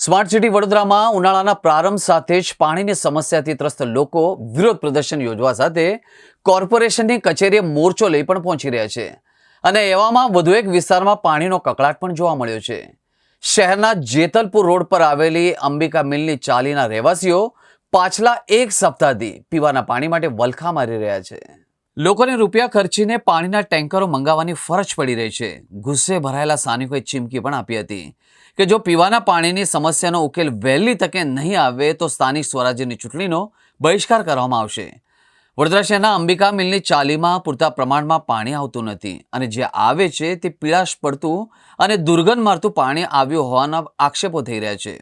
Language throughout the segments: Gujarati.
સ્માર્ટ સિટી વડોદરામાં ઉનાળાના પ્રારંભ સાથે જ પાણીની સમસ્યાથી ત્રસ્ત લોકો વિરોધ પ્રદર્શન યોજવા સાથે કોર્પોરેશનની કચેરીએ મોરચો લઈ પણ પહોંચી રહ્યા છે અને એવામાં વધુ એક વિસ્તારમાં પાણીનો કકળાટ પણ જોવા મળ્યો છે। શહેરના જેતલપુર રોડ પર આવેલી અંબિકા મિલની ચાલીના રહેવાસીઓ પાછલા એક સપ્તાહથી પીવાના પાણી માટે વલખા મારી રહ્યા છે। લોકોને રૂપિયા ખર્ચીને પાણીના ટેન્કરો મંગાવવાની ફરજ પડી રહી છે। ગુસ્સે ભરાયેલા સ્થાનિકોએ ચીમકી પણ આપી હતી કે જો પીવાના પાણીની સમસ્યાનો ઉકેલ વહેલી તકે નહીં આવે તો સ્થાનિક સ્વરાજ્યની ચૂંટણીનો બહિષ્કાર કરવામાં આવશે। વડોદરા શહેરના અંબિકા મિલની ચાલીમાં પૂરતા પ્રમાણમાં પાણી આવતું નથી અને જે આવે છે તે પીળાશ પડતું અને દુર્ગંધ મારતું પાણી આવ્યું હોવાના આક્ષેપો થઈ રહ્યા છે।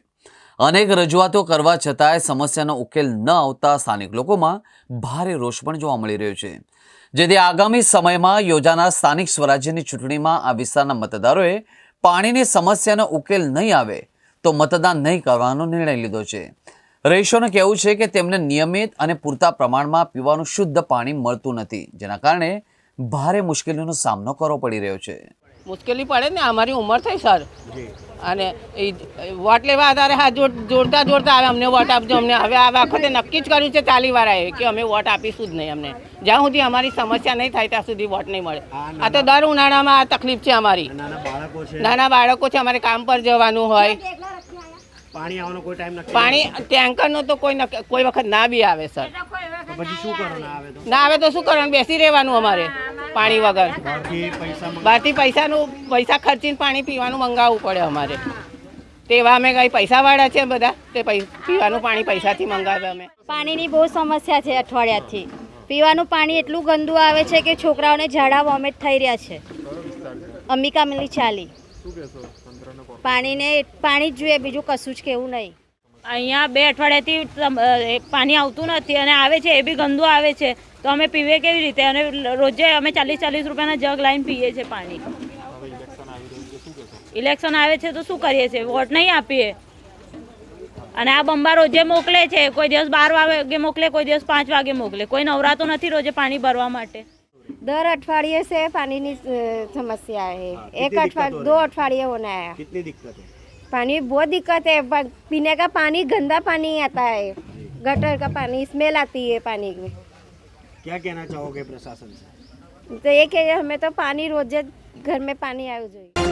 અનેક રજૂઆતો કરવા છતાંય સમસ્યાનો ઉકેલ ન આવતા સ્થાનિક લોકોમાં ભારે રોષ પણ જોવા મળી રહ્યો છે, જેથી આગામી સમયમાં યોજાનાર સ્થાનિક સ્વરાજ્યની ચૂંટણીમાં આ વિસ્તારના મતદારોએ પાણીની સમસ્યાનો ઉકેલ નહીં આવે તો મતદાન નહીં કરવાનો નિર્ણય લીધો છે। રહીશોનું કહેવું છે કે તેમને નિયમિત અને પૂરતા પ્રમાણમાં પીવાનું શુદ્ધ પાણી મળતું નથી, જેના કારણે ભારે મુશ્કેલીનો સામનો કરવો પડી રહ્યો છે। મુશ્કેલી પડે ને, અમારી ઉંમર થઈ સર, અને વોટ લેવા આધારે હાથ જોડતા આવે અમને વોટ આપજો અમને। હવે આ વખતે નક્કી જ કર્યું છે ચાલીવાળાએ કે અમે વોટ આપીશું જ નહીં, અમને જ્યાં સુધી અમારી સમસ્યા નહીં થાય ત્યાં સુધી વોટ નહીં મળે। આ તો દર ઉનાળામાં આ તકલીફ છે અમારી, નાના બાળકો છે, અમારે કામ પર જવાનું હોય, પાણી આવવાનો કોઈ ટાઈમ નથી, પાણી ટેન્કરનો તો કોઈ વખત ના બી આવે સર। પછી શું કરો? ના આવે તો શું કરવાનું, બેસી રહેવાનું અમારે પાણી વગર, બહારથી પૈસા ખર્ચીને પાણી પીવાનું મંગાવવું પડે અમારે। તેવા અમે કઈ પૈસાવાળા છે બધા, તે પીવાનું પાણી પૈસાથી મંગાવે અમે। પાણીની બહુ સમસ્યા છે અઠવાડિયાથી। પીવાનું પાણી એટલું ગંદુ આવે છે કે છોકરાઓને ઝાડા વોમિટ થઈ રહ્યા છે। અંબિકા મિલની ચાલી પાણી જ જોઈએ, બીજું કશું જ કેવું નહીં। અહીંયા 2 અઠવાડિયાથી પાણી આવતું નથી અને આવે છે એ બી ગંદુ આવે છે, તો અમે પીવે કેવી રીતે? અને રોજે અમે 40-40 રૂપિયાના જગ લાઈન પીએ છીએ પાણી। ઇલેક્શન આવે છે તો શું કરીએ છીએ? વોટ નહીં આપીએ। અને આ બંબા રોજે મોકલે છે, કોઈ દિવસ 12 વાગે મોકલે, કોઈ દિવસ 5 વાગે મોકલે, કોઈ નવરાતો નથી રોજે પાણી ભરવા માટે। दर अठवाडिये से पानी की समस्या है। 2 अठवाडिये होने आया। कितनी दिक्कत है? पानी बहुत दिक्कत है, पीने का पानी गंदा पानी आता है, गटर का पानी स्मेल आती है पानी की। क्या कहना चाहोगे प्रशासन से? तो ये कि हमें तो पानी रोज घर में पानी आना चाहिए।